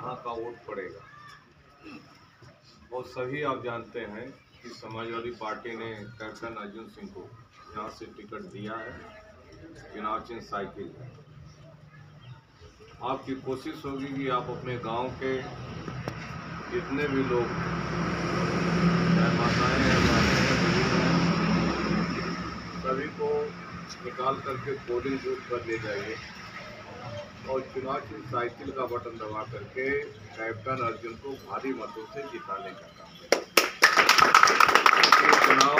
यहाँ का वोट पड़ेगा। और सभी आप जानते हैं कि समाजवादी पार्टी ने कैप्टन अर्जुन सिंह को यहाँ से टिकट दिया है। चुनाव चिन्ह साइकिल। आपकी कोशिश होगी कि आप अपने गांव के जितने भी लोग, चाहे माताएं हैं, बहनें हैं, सभी को निकाल करके पोलिंग बूथ पर ले जाइए और चुनाव चिन्ह साइकिल का बटन दबा करके कैप्टन अर्जुन को भारी मतों से जिताने का काम करें। ये चुनाव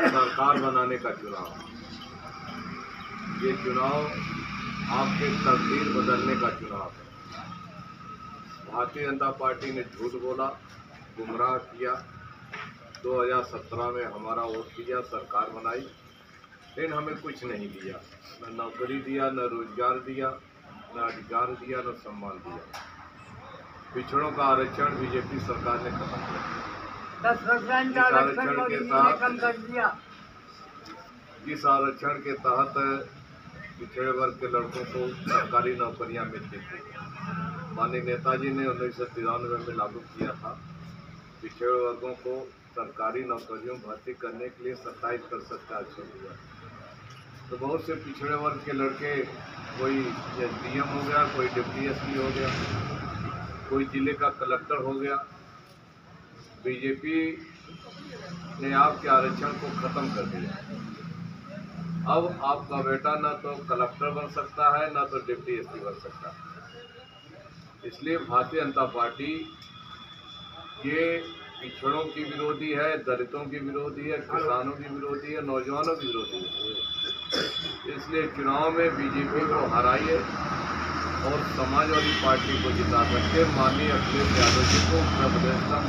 सरकार बनाने का चुनाव, ये चुनाव आपके तकदीर बदलने का चुनाव है। भारतीय जनता पार्टी ने झूठ बोला, गुमराह किया। 2017 में हमारा वोट दिया, सरकार बनाई, लेकिन हमें कुछ नहीं दिया। न नौकरी दिया, न रोजगार दिया, न अधिकार दिया, न सम्मान दिया। पिछड़ों का आरक्षण बीजेपी सरकार ने खत्म कर दिया। 10% आरक्षण मोदी ने कम कर दिया। इस आरक्षण के तहत पिछड़े वर्ग के लड़कों को सरकारी नौकरियां मिलती थी। माननीय नेताजी ने 1993 में लागू किया था। पिछड़े वर्गों को सरकारी नौकरियों भर्ती करने के लिए 27% का आरक्षण दिया। तो बहुत से पिछड़े वर्ग के लड़के, कोई एसडीएम हो गया, कोई डिप्टी एसपी हो गया, कोई जिले का कलेक्टर हो गया। बीजेपी ने आपके आरक्षण को खत्म कर दिया। अब आपका बेटा न तो कलेक्टर बन सकता है, न तो डिप्टी एसपी बन सकता है। इसलिए भारतीय जनता पार्टी ये पिछड़ों की विरोधी है, दलितों की विरोधी है, किसानों की विरोधी है, नौजवानों की विरोधी है। इसलिए चुनाव में बीजेपी को हराइए और समाजवादी पार्टी को जिता करके माननीय अखिलेश यादव जी को उत्तर प्रदेश का,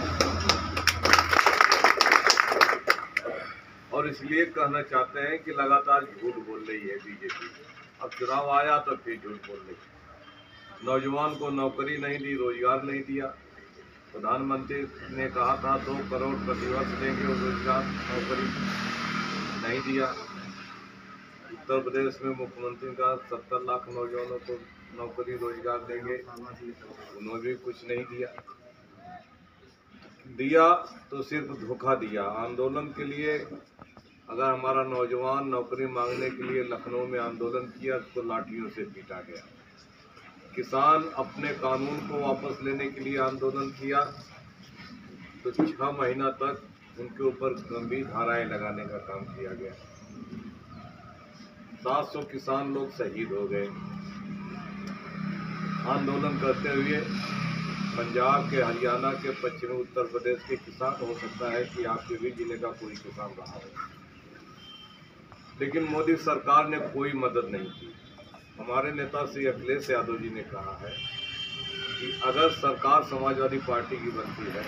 और इसलिए कहना चाहते हैं कि लगातार झूठ बोल रही है बीजेपी। अब चुनाव आया तो फिर झूठ बोल रही है। नौजवान को नौकरी नहीं दी, रोजगार नहीं दिया। प्रधानमंत्री ने कहा था 2 करोड़ प्रतिवर्ष देंगे और रोजगार नौकरी नहीं दिया। उत्तर प्रदेश में मुख्यमंत्री का 70 लाख नौजवानों को नौकरी रोजगार देंगे, उन्होंने भी कुछ नहीं दिया तो सिर्फ धोखा दिया। आंदोलन के लिए अगर हमारा नौजवान नौकरी मांगने के लिए लखनऊ में आंदोलन किया तो लाठियों से पीटा गया। किसान अपने कानून को वापस लेने के लिए आंदोलन किया तो 6 महीना तक उनके ऊपर गंभीर धाराएं लगाने का काम किया गया। 700 किसान लोग शहीद हो गए आंदोलन करते हुए। पंजाब के, हरियाणा के, पश्चिमी उत्तर प्रदेश के किसान, हो सकता है कि आपके भी जिले का कोई किसान रहा हो, लेकिन मोदी सरकार ने कोई मदद नहीं की। हमारे नेता श्री अखिलेश यादव जी ने कहा है कि अगर सरकार समाजवादी पार्टी की बनती है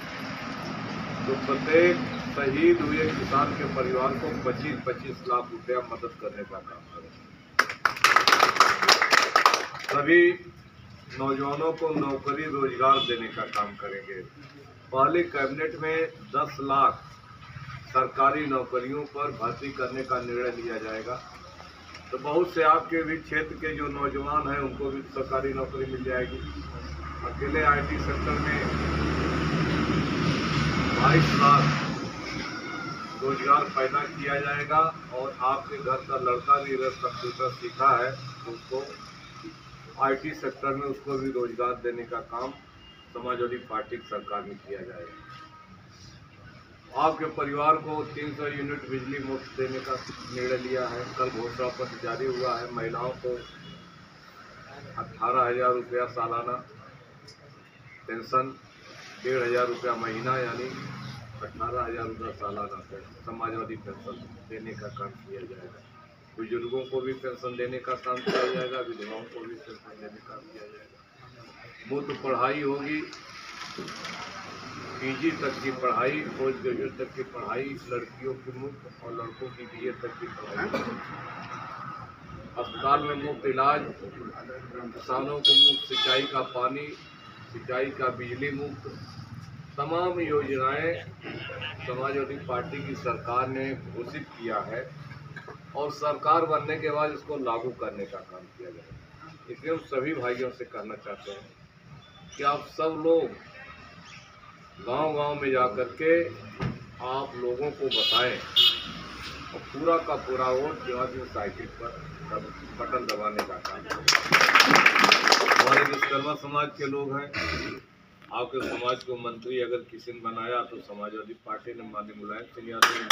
तो प्रत्येक शहीद हुए किसान के परिवार को 25-25 लाख रुपया मदद करने का काम करें। सभी नौजवानों को नौकरी रोजगार देने का काम करेंगे। पहले कैबिनेट में 10 लाख सरकारी नौकरियों पर भर्ती करने का निर्णय लिया जाएगा। तो बहुत से आपके भी क्षेत्र के जो नौजवान हैं उनको भी सरकारी नौकरी मिल जाएगी। अकेले आईटी सेक्टर में 22 लाख रोजगार पैदा किया जाएगा और आपके घर का लड़का भी अगर कंप्यूटर सीखा है तो उसको आईटी सेक्टर में उसको भी रोजगार देने का काम समाजवादी पार्टी की सरकार में किया जाएगा। आपके परिवार को 300 यूनिट बिजली मुफ्त देने का निर्णय लिया है। कल घोषणा पत्र जारी हुआ है। महिलाओं को 18,000 रुपया सालाना पेंशन, 1,500 रुपया महीना, यानी 18,000 रुपया सालाना समाजवादी पेंशन देने का काम किया जाएगा। बुजुर्गों को भी पेंशन देने का काम किया जाएगा, विधवाओं को भी पेंशन देने का किया जाएगा। मुफ्त पढ़ाई होगी, पीजी तक की पढ़ाई, पोस्ट ग्रेजुएट तक की पढ़ाई लड़कियों की मुफ्त और लड़कों की बीए तक की पढ़ाई। अस्पताल में मुफ्त इलाज, किसानों को मुफ्त सिंचाई का पानी, सिंचाई का बिजली मुफ्त। तमाम योजनाएं समाजवादी पार्टी की सरकार ने घोषित किया है और सरकार बनने के बाद इसको लागू करने का काम किया जाएगा। इसलिए हम सभी भाइयों से कहना चाहते हैं कि आप सब लोग गांव-गांव में जाकर के आप लोगों को बताएं और पूरा का पूरा वोट जो है साइकिल पर बटन दबाने का काम हमारे विश्वकर्मा समाज के लोग हैं। आपके समाज को मंत्री अगर किसी ने बनाया तो समाजवादी पार्टी ने माननीय मुलायम सिंह यादव ने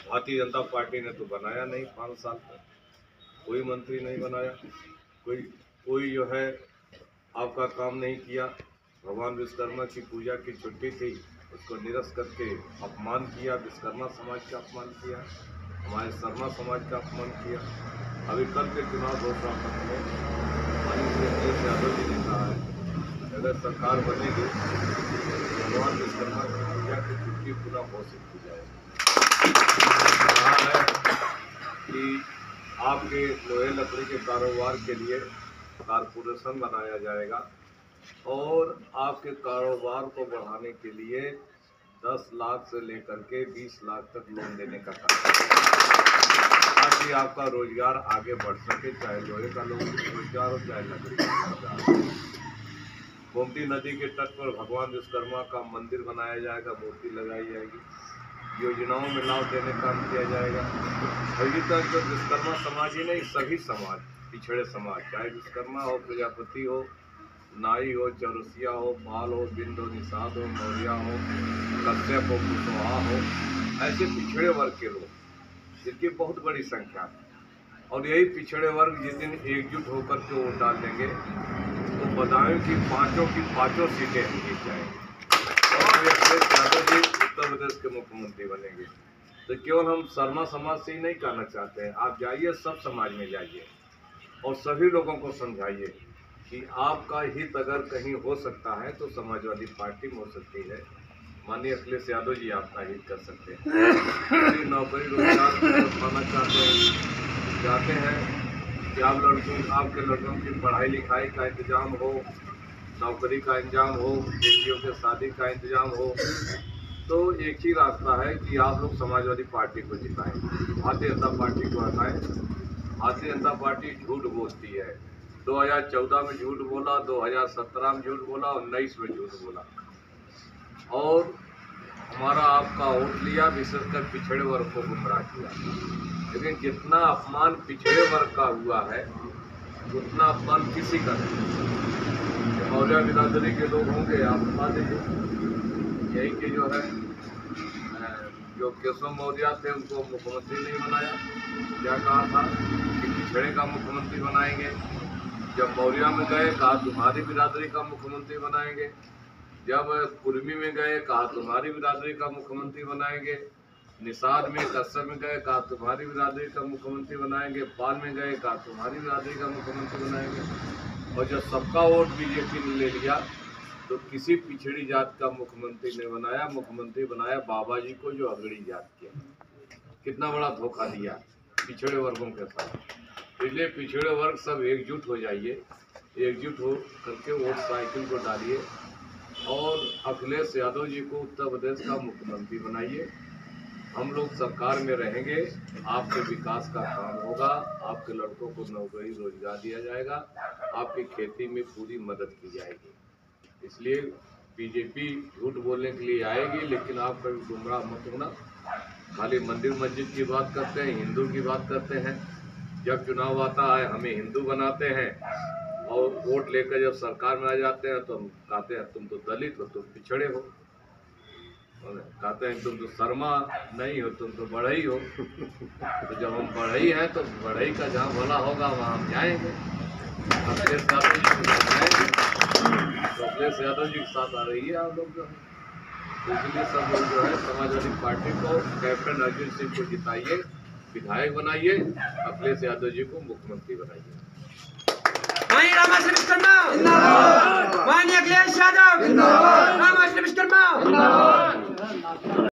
भारतीय जनता पार्टी ने तो बनाया नहीं। 5 साल तक कोई मंत्री नहीं बनाया, कोई जो है आपका काम नहीं किया। भगवान विश्वकर्मा की पूजा की छुट्टी थी, उसको निरस्त करके अपमान किया, विश्वकर्मा समाज का अपमान किया, हमारे शर्मा समाज का अपमान किया। अभी कल के चुनाव घोषणा पत्र में माननीय अखिलेश यादव जी ने कहा है अगर सरकार बनेगी तो भगवान विश्वकर्मा की पूजा की छुट्टी पुनः घोषित की जाएगी। कहा है कि आपके लोहे लकड़ी के कारोबार के लिए कारपोरेशन बनाया जाएगा और आपके कारोबार को बढ़ाने के लिए 10 लाख से लेकर के 20 लाख तक लोन देने का काम, ताकि आपका रोजगार आगे बढ़ सके, चाहे लोहे का रोजगार हो चाहे लकड़ी का रोजगार। गोमती नदी के तट पर भगवान विश्वकर्मा का मंदिर बनाया जाएगा, मूर्ति लगाई जाएगी, योजनाओं में लाभ देने का काम किया जाएगा। अभी तक जो विश्वकर्मा समाज ही नहीं, सभी समाज, पिछड़े समाज, चाहे विश्वकर्मा हो, प्रजापति हो, नाई हो, चौरसिया हो, पाल हो, बिंद हो, निषाद हो, मौर्या हो, कश्यप हो, कुशवाहा हो, ऐसे पिछड़े वर्ग के लोग जिनकी बहुत बड़ी संख्या है। और यही पिछड़े वर्ग जिस दिन एकजुट होकर के वोट डाल देंगे तो बदायूं की पांचों सीटें हम जीत जाएंगे और अखिलेश यादव जी उत्तर प्रदेश के मुख्यमंत्री बनेंगे। तो केवल हम शर्मा समाज से ही नहीं कहना चाहते हैं, आप जाइए, सब समाज में जाइए और सभी लोगों को समझाइए कि आपका हित अगर कहीं हो सकता है तो समाजवादी पार्टी में हो सकती है। माननीय अखिलेश यादव जी आपका हित कर सकते हैं। नौकरी रोजगार पाना चाहते हैं कि आपके लड़कों की पढ़ाई लिखाई का इंतजाम हो, नौकरी का इंतजाम हो, बेटियों के शादी का इंतजाम हो, तो एक ही रास्ता है कि आप लोग समाजवादी पार्टी को जिताएं, भारतीय जनता पार्टी को हटाएं। भारतीय जनता पार्टी झूठ बोलती है, 2014 में झूठ बोला, 2017 में झूठ बोला, 19 में झूठ बोला और हमारा आपका वोट लिया, विशेषकर पिछड़े वर्ग को गुमराह किया। लेकिन जितना अपमान पिछड़े वर्ग का हुआ है उतना अपमान किसी का नहीं। मौर्य बिरादरी के लोग होंगे, आप बता दीजिए, यही के जो है जो केशव मौर्य थे उनको मुख्यमंत्री नहीं बनाया, क्या कहा था कि पिछड़े का मुख्यमंत्री बनाएंगे। जब मौर्य में गए कहा तुम्हारी बिरादरी का मुख्यमंत्री बनाएंगे, जब कुर्मी में गए कहा तुम्हारी बिरादरी का मुख्यमंत्री बनाएंगे, निषाद में कश्यप में गए कहा तुम्हारी बिरादरी का मुख्यमंत्री बनाएंगे, पाल में गए कहा तुम्हारी बिरादरी का मुख्यमंत्री बनाएंगे। और जब सबका वोट बीजेपी ने ले लिया तो किसी पिछड़ी जात का मुख्यमंत्री ने बनाया, मुख्यमंत्री बनाया बाबा जी को जो अगड़ी जात किया। कितना बड़ा धोखा दिया पिछड़े वर्गों के साथ। इसलिए पिछड़े वर्ग सब एकजुट हो जाइए, एकजुट हो करके वोट साइकिल को डालिए और अखिलेश यादव जी को उत्तर प्रदेश का मुख्यमंत्री बनाइए। हम लोग सरकार में रहेंगे, आपके विकास का काम होगा, आपके लड़कों को नौकरी रोजगार दिया जाएगा, आपकी खेती में पूरी मदद की जाएगी। इसलिए बीजेपी झूठ बोलने के लिए आएगी, लेकिन आप कभी गुमराह मत होना। खाली मंदिर मस्जिद की बात करते हैं, हिंदू की बात करते हैं, जब चुनाव आता है हमें हिंदू बनाते हैं और वोट लेकर जब सरकार में आ जाते हैं तो हम कहते हैं तुम तो दलित हो, तुम पिछड़े हो, कहते हैं तुम तो शर्मा नहीं हो, तुम तो बढ़ई हो। तो जब हम बढ़ई हैं तो बढ़ई का जहाँ भला होगा वहाँ हम जाएंगे, अखिलेश यादव जी के साथ जाएंगे। तो अखिलेश यादव जी के साथ आ रही है आप लोग जो है, तो इसलिए सब लोग जो है समाजवादी पार्टी को, कैप्टन अर्जुन सिंह को जिताइए, विधायक बनाइए, अखिलेश यादव जी को मुख्यमंत्री बनाइए। रामाश्री विश्वकर्मा जिंदाबाद, माननीय अखिलेश यादव जिंदाबाद, रामाश्री विश्वकर्मा जिंदाबाद।